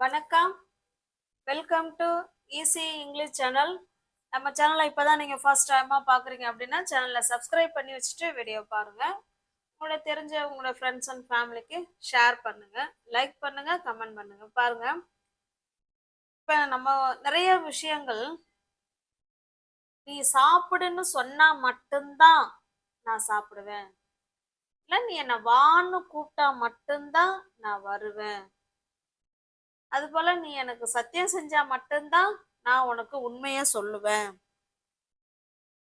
வணக்கம். Welcome to easy English channel. நம்ம சேனலை இப்போதான் நீங்கள் ஃபர்ஸ்ட் டைமாக பார்க்குறீங்க அப்படின்னா சேனலை சப்ஸ்கிரைப் பண்ணி வச்சுட்டு வீடியோ பாருங்கள். உங்களோட தெரிஞ்ச உங்களோட ஃப்ரெண்ட்ஸ் அண்ட் ஃபேமிலிக்கு ஷேர் பண்ணுங்கள், லைக் பண்ணுங்கள், கமெண்ட் பண்ணுங்கள். பாருங்கள், இப்போ நம்ம நிறைய விஷயங்கள் நீ சாப்பிடுன்னு சொன்னால் மட்டும்தான் நான் சாப்பிடுவேன், இல்லை நீ என்னை வான்னு கூப்பிட்டா மட்டும்தான் நான் வருவேன், அதுபோல நீ எனக்கு சத்தியம் செஞ்சா மட்டும்தான் நான் உனக்கு உண்மைய சொல்லுவேன்.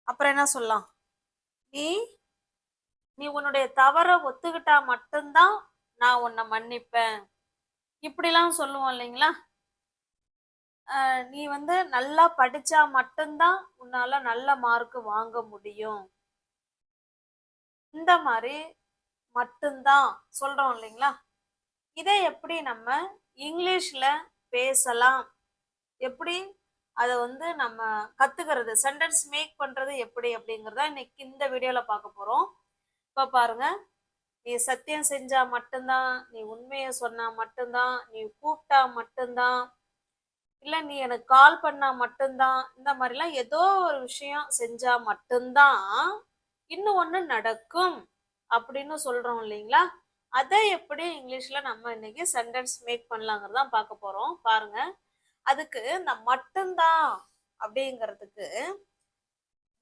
அப்புறம் என்ன சொல்லலாம், நீ நீ உன்னுடைய தவற ஒத்துக்கிட்டா மட்டும்தான் நான் உன்னை மன்னிப்பேன். இப்படிலாம் சொல்லுவோம் இல்லைங்களா. நீ நல்லா படிச்சா மட்டும்தான் உன்னால நல்ல மார்க் வாங்க முடியும். இந்த மாதிரி மட்டும்தான் சொல்றோம் இல்லைங்களா. இதை எப்படி நம்ம இங்கிலீஷ்ல பேசலாம், எப்படி அதை நம்ம கத்துக்கிறது, சென்டென்ஸ் மேக் பண்றது எப்படி அப்படிங்கிறத இன்னைக்கு இந்த வீடியோல பார்க்க போறோம். இப்ப பாருங்க, நீ சத்தியம் செஞ்சா மட்டும்தான், நீ உண்மையை சொன்னா மட்டும்தான், நீ கூப்பிட்டா மட்டும்தான், இல்ல நீ எனக்கு கால் பண்ணா மட்டும்தான், இந்த மாதிரிலாம் ஏதோ ஒரு விஷயம் செஞ்சா மட்டும்தான் இன்னும் ஒண்ணு நடக்கும் அப்படின்னு சொல்றோம் இல்லைங்களா. அதை எப்படி இங்கிலீஷ்ல நம்ம இன்னைக்கு சென்டென்ஸ் மேக் பண்ணலாங்கிறதான் பார்க்க போறோம். பாருங்க, அதுக்கு இந்த மட்டும்தான் அப்படிங்கிறதுக்கு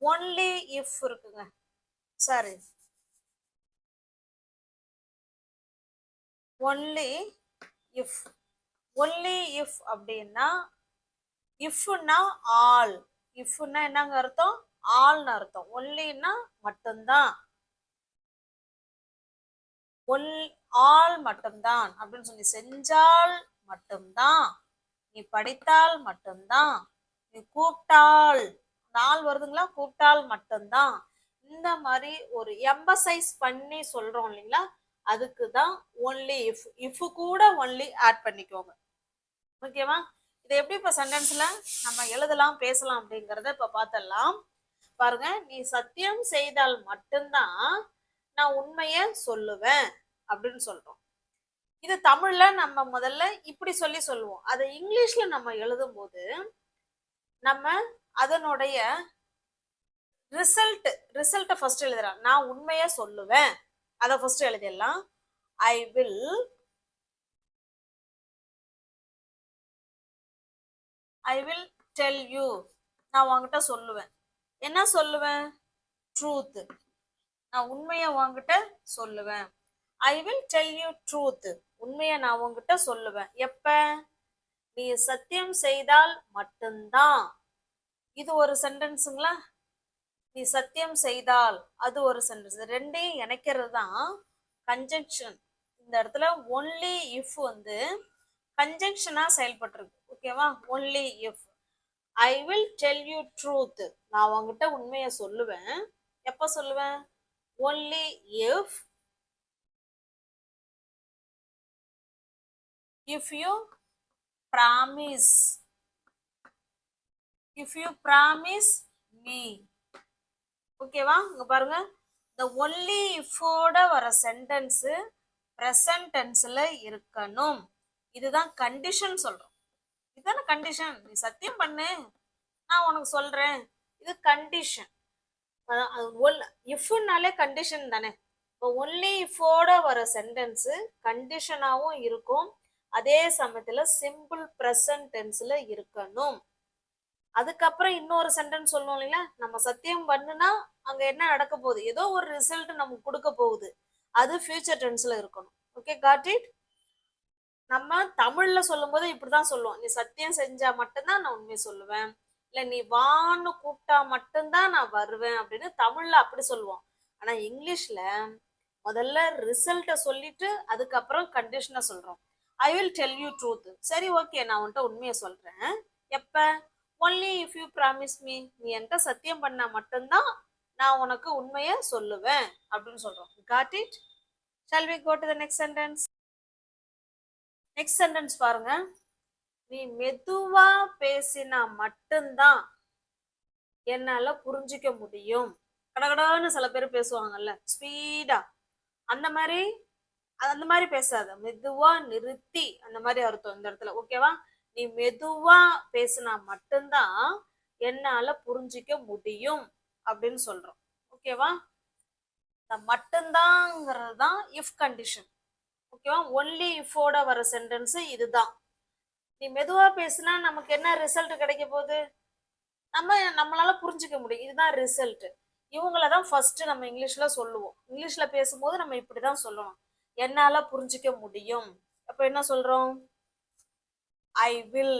ஒன்லி இஃப் இருக்குங்க. Sorry, only if. Only if அப்படின்னா இஃப்னா ஆல். இஃப்னா என்னங்க அர்த்தம்? ஆல்னு அர்த்தம். ஒன்லின்னா மட்டும்தான், ஆல் மட்டும்தான் அப்படின்னு சொல்லி, செஞ்சால் மட்டும்தான், நீ படித்தால் மட்டும்தான், நீ கூப்பிட்டால், நாள் வருதுங்களா, கூப்பிட்டால் மட்டும்தான், இந்த மாதிரி ஒரு எம்பசைஸ் பண்ணி சொல்றோம் இல்லைங்களா. அதுக்குதான் ஒன்லி இஃப். இஃப் கூட ஒன்லி ஆட் பண்ணிக்கோங்க, ஓகேவா. இதை எப்படி இப்ப சென்டென்ஸ்ல நம்ம எழுதலாம், பேசலாம் அப்படிங்கறத இப்ப பார்த்தலாம். பாருங்க, நீ சத்தியம் செய்தால் மட்டும்தான் நான் உண்மைய சொல்லுவேன் அப்படின்னு சொல்றோம். இது தமிழ்ல நம்ம முதல்ல இப்படி சொல்லுவோம். அதை இங்கிலீஷ்ல நம்ம எழுதும் போது நம்ம அதனுடைய ரிசல்ட் ஃபர்ஸ்ட் எழுதுறோம். நான் உண்மைய சொல்லுவேன், அதை ஃபர்ஸ்ட் எழுதிடலாம். I will tell you. நான் உங்ககிட்ட சொல்லுவேன். என்ன சொல்லுவேன்? ட்ரூத். நான் உண்மைய உங்ககிட்ட சொல்லுவேன். I will tell you truth. உண்மைய நான் உங்ககிட்ட சொல்லுவேன். எப்ப? நீ சத்தியம் செய்தால் மட்டும்தான். இது ஒரு சென்டென்ஸுங்களா. நீ சத்தியம் செய்தால் அது ஒரு சென்டென்ஸ். ரெண்டையும் இணைக்கிறது தான் கன்ஜங்ஷன். இந்த இடத்துல ஒன்லி இஃப் கன்ஜங்ஷனா செயல்பட்டிருக்கு, ஓகேவா. Only if I will tell you truth. நான் உங்ககிட்ட உண்மைய சொல்லுவேன். எப்ப சொல்லுவேன்? Only if you promise. if you promise me, ஓகேவா. இங்க பாருங்க, இந்த ஒன்லி இஃபோட வர சென்டென்ஸ் பிரசன்ட் டென்ஸ்ல இருக்கணும். இதுதான் கண்டிஷன் சொல்றோம். இதுதானே கண்டிஷன். நீ சத்தியம் பண்ணு, நான் உனக்கு சொல்றேன், இது கண்டிஷன். இஃப்னாலே கண்டிஷன் தானே. இப்போ ஒன்லி இஃபோட வர சென்டென்ஸ் கண்டிஷனாவும் இருக்கும், அதே சமயத்துல சிம்பிள் பிரசன்ட் டென்ஸ்ல இருக்கணும். அதுக்கப்புறம் இன்னொரு சென்டென்ஸ் சொல்லணும் இல்லைங்களா. நம்ம சத்தியம் பண்ணுனா அங்க என்ன நடக்க போகுது, ஏதோ ஒரு ரிசல்ட் நமக்கு கொடுக்க போகுது, அது ஃபியூச்சர் டென்ஸ்ல இருக்கணும். Okay, got it. நம்ம தமிழ்ல சொல்லும் போது இப்படிதான் சொல்லுவோம். நீ சத்தியம் செஞ்சா மட்டும்தான் நான் உண்மையை சொல்லுவேன், இல்ல நீ வான்னு கூப்பிட்டா மட்டும்தான் நான் வருவேன் அப்படின்னு தமிழ்ல அப்படி சொல்லுவோம். ஆனா இங்கிலீஷ்ல முதல்ல ரிசல்ட்ட சொல்லிட்டு அதுக்கப்புறம் கண்டிஷனை சொல்றோம். I will tell you truth. சரி, ஓகே, நான் உன்கிட்ட உண்மையை சொல்றேன். எப்ப? Only if you promise me. நீ என்கிட்ட சத்தியம் பண்ணா மட்டும்தான் நான் உனக்கு உண்மையை சொல்லுவேன் அப்படின்னு சொல்றோம். Got it. Shall we go to the next sentence. Next sentence பாருங்க, நீ மெதுவா பேசினா மட்டும்தான் என்னால புரிஞ்சிக்க முடியும். கடகடான்னு சில பேர் பேசுவாங்கல்ல, ஸ்பீடா. அந்த மாதிரி அந்த மாதிரி பேசாத, மெதுவா நிறுத்தி அந்த மாதிரி அர்த்தம் இந்த இடத்துல. ஓகேவா? நீ மெதுவா பேசினா மட்டும்தான் என்னால புரிஞ்சிக்க முடியும் அப்படின்னு சொல்றோம். ஓகேவா? இந்த மட்டும்தாங்கிறது தான் இஃப் கண்டிஷன். ஓகேவா? ஒன்லி இஃபோட வர சென்டென்ஸ் இதுதான். நீ மெதுவா பேசினா நமக்கு என்ன ரிசல்ட் கிடைக்க போகுது? நம்மளால புரிஞ்சுக்க முடியும். இதுதான் ரிசல்ட். இவங்கள தான் ஃபர்ஸ்ட் நம்ம இங்கிலீஷ்ல சொல்லுவோம். இங்கிலீஷ்ல பேசும்போது நம்ம இப்படிதான் சொல்லணும். என்னால புரிஞ்சுக்க முடியும். அப்ப என்ன சொல்றோம்? I will,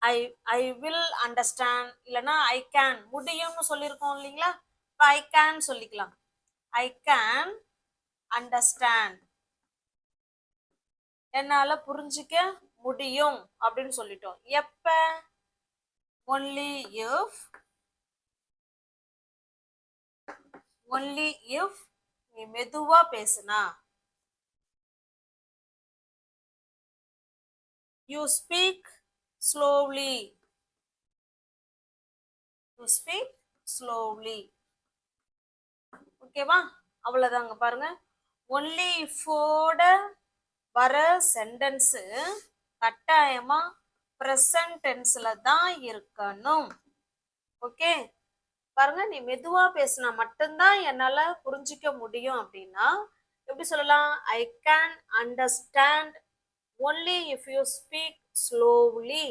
I I will understand, இல்லைன்னா ஐ கேன், முடியும்னு சொல்லியிருக்கோம் இல்லைங்களா? இப்போ ஐ கேன் சொல்லிக்கலாம். ஐ கேன் அண்டர்ஸ்டாண்ட், என்னால புரிஞ்சுக்க முடியும் அப்படின்னு சொல்லிட்டோம். எப்ப? ஒன்லி இஃப், ஒன்லி இஃப் நீ மெதுவா பேசுனா. You speak slowly, you speak slowly. ஓகேவா? அவ்வளவுதாங்க. பாருங்க, ஒன்லி இஃபோட வர சென்டென்ஸ் கட்டாயமா பிரசன்ட் டென்ஸ்ல தான் இருக்கணும். ஓகே, பாருங்க, நீ மெதுவா பேசினா மட்டும்தான் என்னால புரிஞ்சிக்க முடியும் அப்படின்னா எப்படி சொல்லலாம்? I can understand only if you speak slowly.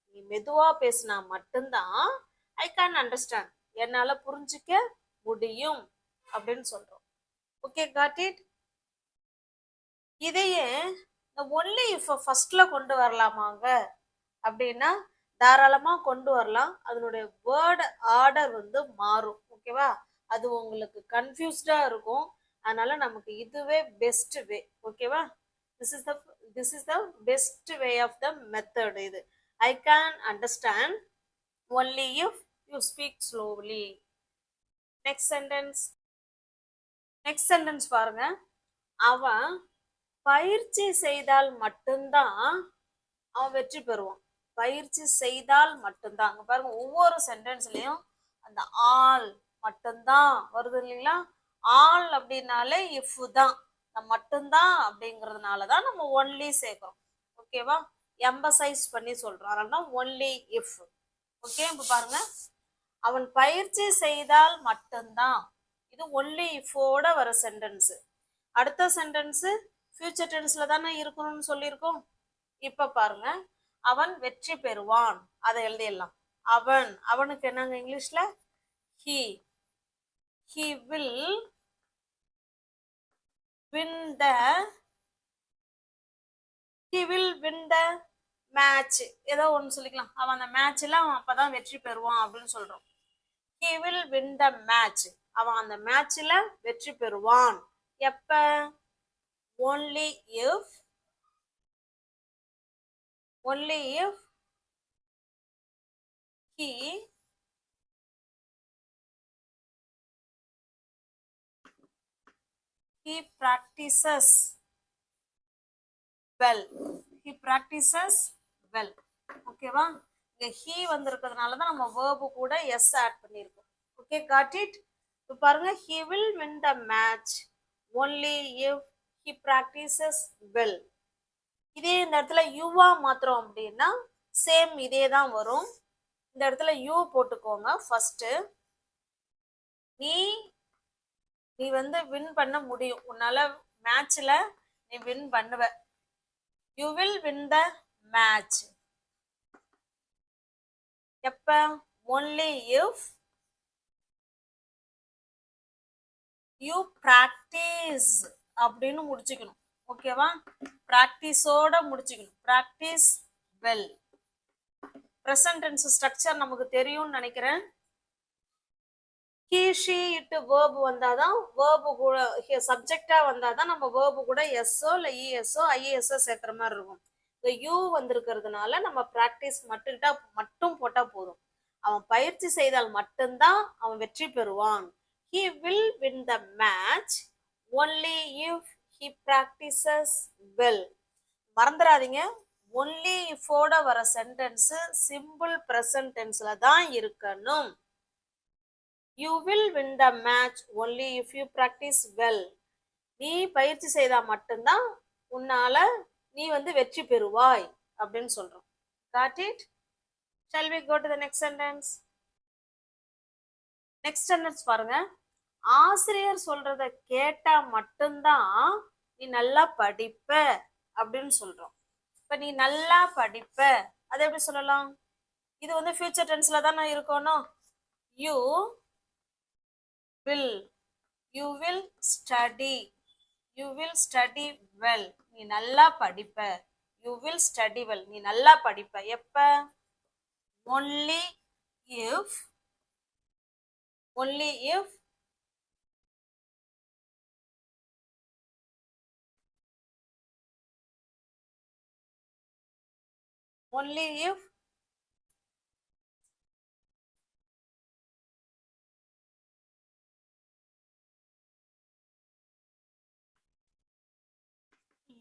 நீ மெதுவா பேசினா மட்டும்தான் ஐ கேன் அண்டர்ஸ்டாண்ட், என்னால புரிஞ்சிக்க முடியும் அப்படின்னு சொல்றோம். Okay, got it? இதையே இந்த ஒன்லி இஃப் ஃபர்ஸ்ட்ல கொண்டு வரலாமாங்க அப்படின்னா தாராளமா கொண்டு வரலாம். அதனுடைய வேர்டு ஆர்டர் வந்து மாறும். ஓகேவா? அது உங்களுக்கு கன்ஃபியூஸ்டா இருக்கும். அதனால நமக்கு இதுவே பெஸ்ட் வே. ஓகேவா? This is the best way of the method. இது I can understand only if you speak slowly. Next sentence, next sentence பாருங்க. அவன் பயிற்சி செய்தால் மட்டும்தான் அவன் வெற்றி பெறுவான். பயிற்சி செய்தால் மட்டும்தான். அங்க பாருங்க, ஒவ்வொரு சென்டென்ஸ்லயும் அந்த ஆல் மட்டும்தான் வருது இல்லைங்களா? ஆல் அப்படின்னாலே இஃப் தான், மட்டும்தான் அப்படிங்கிறதுனாலதான் நம்ம ஒன்லி சேர்க்கிறோம். ஓகேவா? எம்பசைஸ் பண்ணி சொல்றோம். அதனால ஒன்லி இஃப். ஓகே, இப்ப பாருங்க, அவன் பயிற்சி செய்தால் மட்டும்தான். இது ஒன்லி இஃபோட வர சென்டென்ஸ். அடுத்த சென்டென்ஸ் ஃபியூச்சர் டென்ஸ்ல தானே இருக்கணும்னு சொல்லியிருக்கோம். இப்ப பாருங்க, அவன் வெற்றி பெறுவான். அதை எழுதிடலாம். அவன், அவனுக்கு என்னங்க இங்கிலீஷ்ல? he, he will win the, he will win the match. ஏதோ ஒன்று சொல்லிக்கலாம். அவன் அந்த மேட்ச்ல அவன் அப்பதான் வெற்றி பெறுவான் அப்படின்னு சொல்றோம். he will win the match, அவன் அந்த மேட்ச்ல வெற்றி பெறுவான். எப்ப? only if, only if he practices well, he practices well. ஓகேவா? இங்க he வந்திருக்கிறதுனால தான் நம்ம verb கூட s ஆட் பண்ணியிருக்கோம். Okay, got it? இப்போ பாருங்க, he will win the match only if he practices well. இதே இந்த இடத்துல யூவா மாத்திரம் அப்படின்னா சேம் இதே தான் வரும். இந்த இடத்துல யூ போட்டுக்கோங்க ஃபர்ஸ்ட். நீ நீ வந்து வின் பண்ண முடியும், உன்னால மேட்ச்ல நீ வின் பண்ணுவ. You will win the match. எப்ப? ஒன்லி இஃப் யூ பிராக்டிஸ் அப்படின்னு முடிச்சுக்கணும். ஓகேவா? பிராக்டிஸோட முடிச்சுக்கணும். Practice well. Present tense structure நமக்கு தெரியும்னு நினைக்கிறேன். he, she, it verb வந்தாதான், verb கூட சப்ஜெக்டா வந்தாதான் நம்ம verb கூட எஸ்ஓ இல்ல இஎஸ்ஓ ஐஏஎஸ்ஓ சேர்க்கிற மாதிரி இருக்கும். இந்த யூ வந்திருக்கிறதுனால நம்ம பிராக்டிஸ் மட்டும் போட்டா போதும். அவன் பயிற்சி செய்தால் மட்டும்தான் அவன் வெற்றி பெறுவான். he will win the match only if he practices well. மறந்துடாதீங்க, ஒன்லி இஃபோட வர சென்டென்ஸ் சிம்பிள் பிரசன்ட் டென்ஸ்ல தான் இருக்கணும். You will win the match only if you practice well. நீ பயிற்சி செய்தா மட்டும்தான் உன்னால நீ வந்து வெற்றி பெறுவாய் அப்படின்னு சொல்றோம். Got it? Shall we go to the next sentence? Next sentence பாருங்க. ஆசிரியர் சொல்றத கேட்டா மட்டும்தான் நீ நல்லா படிப்ப அப்படின்னு சொல்றோம். இப்ப நீ நல்லா படிப்ப அதை எப்படி சொல்லலாம்? இது வந்து ஃபியூச்சர் டென்ஸ்ல தானே இருக்கணும். You will study, you will study well, நீ நல்லா படிப்ப. யூ வில் ஸ்டடி வெல், நீ நல்லா படிப்ப. எப்ப? only if only if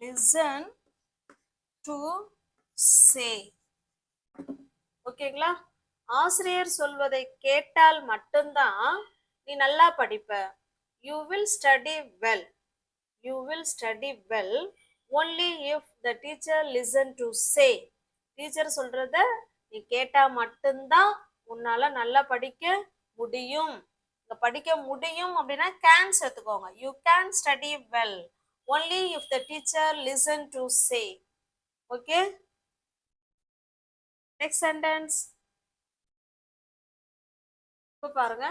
listen to say. ஓகேங்களா? ஆசிரியர் சொல்வதை கேட்டால் மட்டும்தான் நீ நல்லா படிப்ப. You will study well, you will study well only if the teacher listen to say. Teacher சொல்றத நீ கேட்டா மட்டும்தான் உன்னால நல்லா படிக்க முடியும். படிக்க முடியும் அப்படின்னா கேன் சேர்த்துக்கோங்க. You can study well only if the teacher listen to say. Okay, next sentence. இப்ப பாருங்க,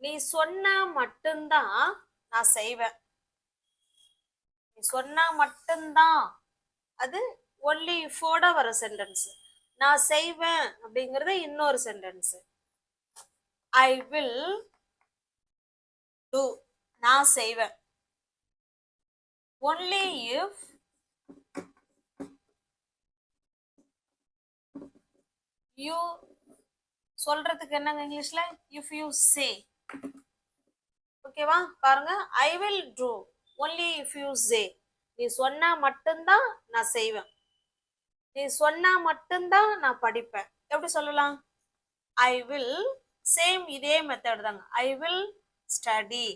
நீ சொன்னா மட்டும்தான் நான் செய்வேன். நீ சொன்னா மட்டும்தான், அது ஒன்லி இஃபோட வர சென்டென்ஸ். நான் செய்வேன் அப்படிங்கறது இன்னொரு சென்டென்ஸ். ஐ வில் டு, நான் செய்வேன். ஒன்லி இஃப் யூ, சொல்றதுக்கு என்னங்க இங்கிலீஷ்ல? இஃப் யூ சே. ஓகேவா? பாருங்க, I will do only if you say. நீ சொன்னா மட்டும்தான் நான் செய்வேன். நீ சொன்னா மட்டும்தான் நான் படிப்பேன். எப்படி சொல்லலாம்? ஐ வில், சேம் இதே மெத்தட் தாங்க. ஐ will study,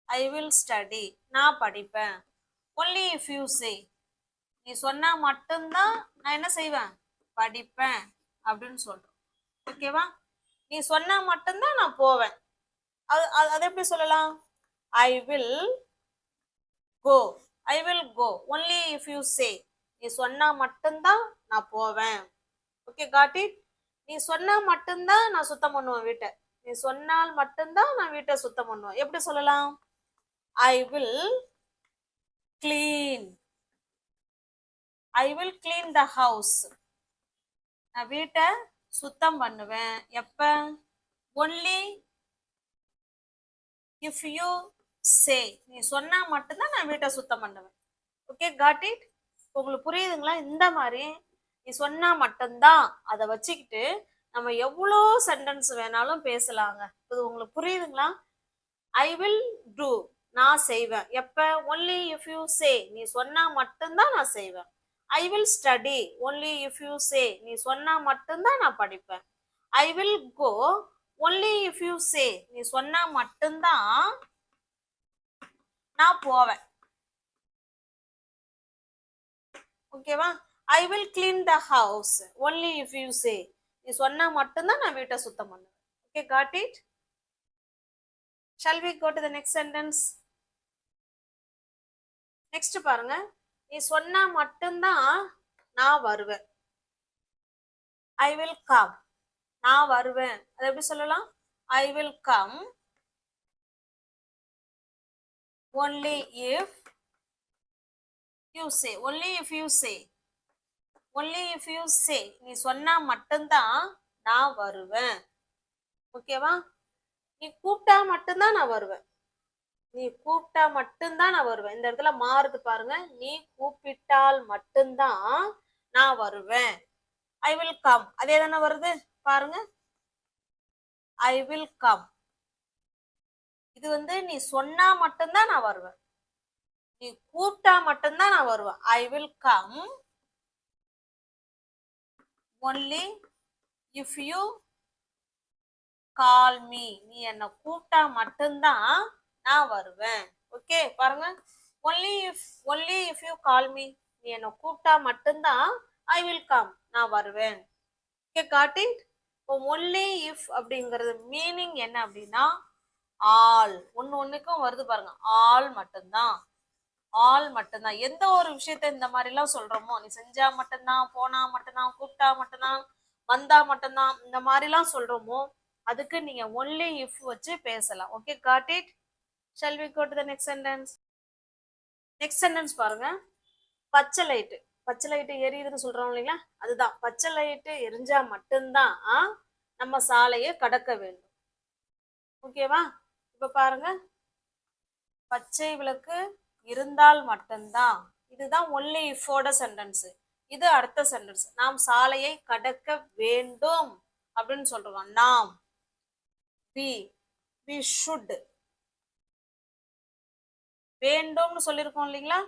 I will study, நான் படிப்பேன். only if you say, நீ சொன்னா மட்டும்தான் நான் என்ன செய்வேன்? படிப்பேன் அப்படின்னு சொல்றோம். ஓகேவா? நீ சொன்னா மட்டும்தான் நான் போவேன். அது எப்படி சொல்லலாம்? I will go, I will go only if you say. நீ சொன்னா மட்டும்தான் நான் போவேன். Okay, got it? நீ சொன்னா மட்டும்தான் நான் சுத்தம் பண்ணுவேன் வீட்டை. நீ சொன்னால் மட்டும்தான் நான் வீட்டை சுத்தம் பண்ணுவேன். எப்படி சொல்லலாம்? I will clean, I will clean the house. நான் வீட்டை சுத்தம் பண்ணுவேன். எப்ப? Only if you say. நீ சொன்னா மட்டும்தான் நான் வீட்டை சுத்தம் பண்ணுவேன். Okay, got it? உங்களுக்கு புரியுதுங்களா? இந்த மாதிரி நீ சொன்னா மட்டும்தான் அதை வச்சுக்கிட்டு நம்ம எவ்வளோ சென்டென்ஸ் வேணாலும் பேசலாங்க. இது உங்களுக்கு புரியுதுங்களா? ஐ வில் டூ, நான் செய்வேன். எப்ப? Only if you say. நீ சொன்னா மட்டும்தான் நான் செய்வேன். I will study only if you say. நீ சொன்னா மட்டும்தான் நான் படிப்பேன். I will go only if you say. நீ சொன்னா மட்டும்தான் நான் போவேன். ஓகேவா? I will clean the house only if you say. நீ சொன்னா மட்டும்தான் நான் வீட்டை சுத்தம் பண்ணுவேன். Okay, got it? Shall we go to the next sentence? Next பாருங்க, நீ சொன்னா மட்டும்தான் நான் வருவேன். ஐ வில் கம், நான் வருவேன். அது எப்படி சொல்லலாம்? I will come only if you say. only if you say, only if you say. நீ சொன்னா மட்டும்தான் நான் வருவேன். ஓகேவா? நீ கூப்பிட்டா மட்டும்தான் நான் வருவேன். நீ கூப்பிட்டா மட்டும்தான் நான் வருவேன். இந்த இடத்துல மாறுது பாருங்க. நீ கூப்பிட்டால் மட்டும்தான் நான் வருவேன். ஐ வில் கம், அதே தானே வருது பாருங்க. ஐ வில் கம், இது வந்து நீ சொன்னா மட்டும்தான் நான் வருவேன். நீ கூப்பிட்டா மட்டும்தான் நான் வருவேன். I will come only if you call me. நீ என்ன கூப்பிட்டா மட்டும்தான் நான் வருவேன். ஓகே பாருங்க, only if you call me, நீ என்னை கூப்பிட்டா மட்டும்தான் ஐ வில் கம், நான் வருவேன். Okay got it. இப்போ ஒன்லி இஃப் அப்படிங்கிறது மீனிங் என்ன அப்படின்னா ஆல், ஒண்ணுக்கும் வருது பாருங்க, ஆல் மட்டும்தான், ஆல் மட்டும்தான். எந்த ஒரு விஷயத்த இந்த மாதிரி எல்லாம் சொல்றோமோ, நீ செஞ்சா மட்டும்தான், போனா மட்டும்தான், கூப்பிட்டா மட்டும்தான், வந்தா மட்டும்தான், இந்த மாதிரி எல்லாம் சொல்றோமோ அதுக்கு நீங்க ஒன்லி இஃப் வச்சு பேசலாம். Okay got it. Shall we go to the next sentence. Next sentence பாருங்க, பச்சை லைட்டு, பச்சை லைட்டு எரியுதுன்னு சொல்றோம் இல்லைங்களா, அதுதான் பச்சை லைட்டு எரிஞ்சா மட்டும்தான் நம்ம சாலையை கடக்க வேண்டும். ஓகேவா? இப்ப பாருங்க, பச்சை விளக்கு இருந்தால் மட்டும்தான், இதுதான் ஒன்லி இஃபோட சென்டென்ஸ். இது அடுத்த சென்டென்ஸ், நாம் சாலையை கடக்க வேண்டும் அப்படின்னு சொல்றோம். நாம், we should, வேண்டும்னு சொல்லியிருக்கோம் இல்லைங்களா,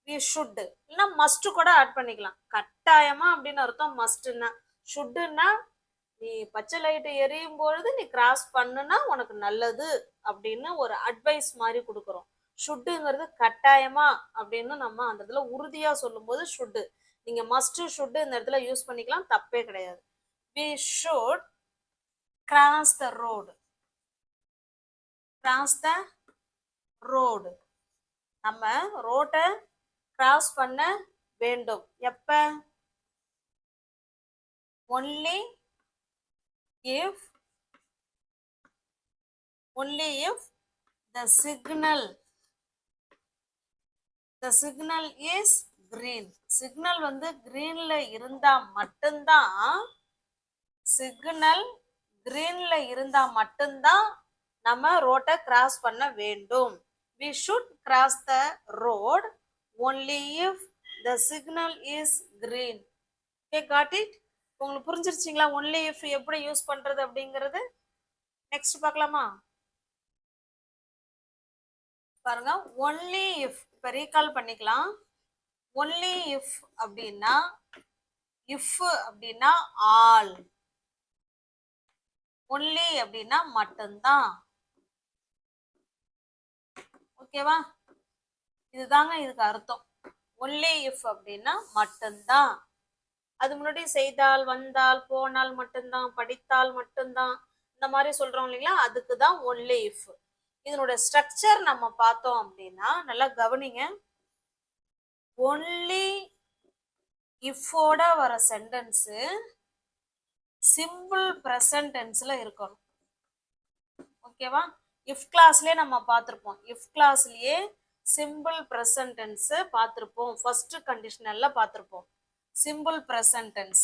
we should இல்லைன்னா மஸ்ட் கூட ஆட் பண்ணிக்கலாம். கட்டாயமா அப்படின்னு அர்த்தம் மஸ்ட்னா. ஷுட்னா நீ பச்சை லைட்டு எரியும் பொழுது நீ கிராஸ் பண்ணுனா உனக்கு நல்லது அப்படின்னு ஒரு அட்வைஸ் மாதிரி கொடுக்குறோம். ஷுட்டுங்கிறது கட்டாயமா அப்படின்னு நம்ம அந்த இடத்துல உறுதியா சொல்லும் போது ஷுட்டு. நீங்க மஸ்ட் ஷுட்டு இந்த இடத்துல யூஸ் பண்ணிக்கலாம், தப்பே கிடையாது. we should cross the road, cross the road, நம்ம ரோட்டை கிராஸ் பண்ண வேண்டும். எப்ப? only if the signal is green. Signal வந்து கிரீன்ல இருந்தா மட்டும்தான், சிக்னல் கிரீன்ல இருந்தா மட்டும்தான் நம்ம ரோட்டை கிராஸ் பண்ண வேண்டும். we should cross the road only if the signal is green. okay got it. உங்களுக்கு புரிஞ்சிருச்சுங்களா ஒன்லி இஃப் எப்படி யூஸ் பண்றது அப்படிங்கிறது? நெக்ஸ்ட் பார்க்கலாமா? பாருங்க, ஒன்லி இஃப் இப்ப ரீகால் பண்ணிக்கலாம். ஒன்லி இஃப் அப்படின்னா, இஃப் அப்படின்னா ஆல், ஒன்லி அப்படின்னா மட்டும்தான். ஓகேவா? இதுதாங்க இதுக்கு அர்த்தம். ஒன்லி இஃப் அப்படின்னா மட்டும்தான். அது முன்னாடி செய்தால், வந்தால், போனால் மட்டும்தான், படித்தால் மட்டும்தான், இந்த மாதிரி சொல்றோம் இல்லைங்களா, அதுக்கு தான் ஒன்லி இஃப். இதனுடைய ஸ்ட்ரக்சர் நம்ம பார்த்தோம் அப்படின்னா நல்லா கவனிங்க. ஒன்லி இஃபோட வர சென்டென்ஸ் சிம்பிள் பிரசன்ட் டென்ஸ்ல இருக்கணும். ஓகேவா? இஃப் கிளாஸ்லயே நம்ம பார்த்திருப்போம். இஃப் கிளாஸ்லயே சிம்பிள் பிரசன்ட் டென்ஸ் பார்த்திருப்போம். ஃபர்ஸ்ட் கண்டிஷனல்ல பார்த்திருப்போம் simple present tense.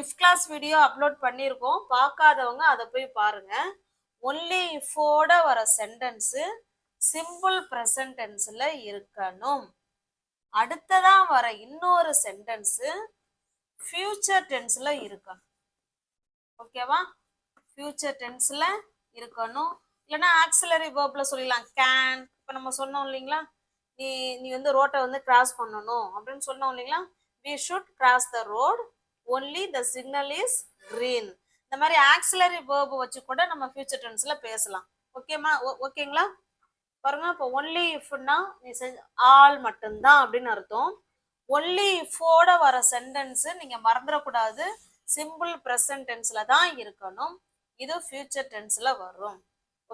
If class video upload பண்ணியிருக்கோம், பார்க்காதவங்க அதை போய் பாருங்க. ஒன்லி இஃபோட வர சென்டென்ஸ் சிம்பிள் பிரசன்ட் டென்ஸ்ல இருக்கணும். அடுத்ததா வர இன்னொரு சென்டென்ஸ் ஃபியூச்சர் டென்ஸ்ல இருக்கணும். ஓகேவா? ஃபியூச்சர் டென்ஸ்ல இருக்கணும். இல்லைன்னா ஆக்சிலரி வேர்ப்ல சொல்லிடலாம். கேன், இப்போ நம்ம சொன்னோம் இல்லைங்களா, நீ வந்து ரோட்டை வந்து கிராஸ் பண்ணணும் அப்படின்னு சொன்னோம் இல்லைங்களா, we should cross the road only the signal is green. இந்த மாதிரி ஆக்சிலரி வேர்ப் வச்சு கூட நம்ம ஃபியூச்சர் டென்ஸ்ல பேசலாம். ஓகேமா? ஓகேங்களா? பாருங்க, இப்போ ஒன்லி இஃப்னா நீ ஆல் மட்டும்தான் அப்படின்னு அர்த்தம். ஒன்லி இஃபோட வர சென்டென்ஸ் நீங்க மறந்துடக்கூடாது, சிம்பிள் பிரசன்ட் டென்ஸ்ல தான் இருக்கணும். இது ஃபியூச்சர் டென்ஸ்ல வரும்.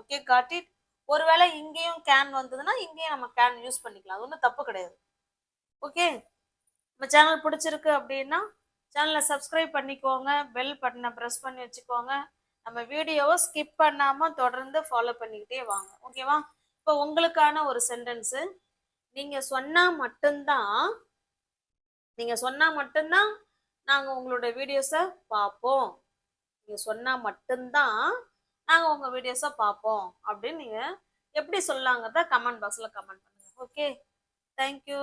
Okay got it. ஒருவேளை இங்கேயும் கேன் வந்ததுன்னா இங்கேயும் நம்ம கேன் யூஸ் பண்ணிக்கலாம், அது ஒன்றும் தப்பு கிடையாது. ஓகே, நம்ம சேனல் பிடிச்சிருக்கு அப்படின்னா சேனலை சப்ஸ்கிரைப் பண்ணிக்கோங்க, பெல் பட்டனை ப்ரெஸ் பண்ணி வச்சுக்கோங்க. நம்ம வீடியோவை ஸ்கிப் பண்ணாமல் தொடர்ந்து ஃபாலோ பண்ணிக்கிட்டே வாங்க. ஓகேவா? இப்போ உங்களுக்கான ஒரு சென்டென்ஸு, நீங்கள் சொன்னால் மட்டும்தான் நாங்கள் உங்களோட வீடியோஸை பார்ப்போம். நீங்கள் சொன்னால் மட்டும்தான் நாங்கள் உங்கள் வீடியோஸை பார்ப்போம் அப்படின்னு நீங்கள் எப்படி சொல்லலாங்கிறத கமெண்ட் பாக்ஸில் கமெண்ட் பண்ணுங்கள். Okay, thank you.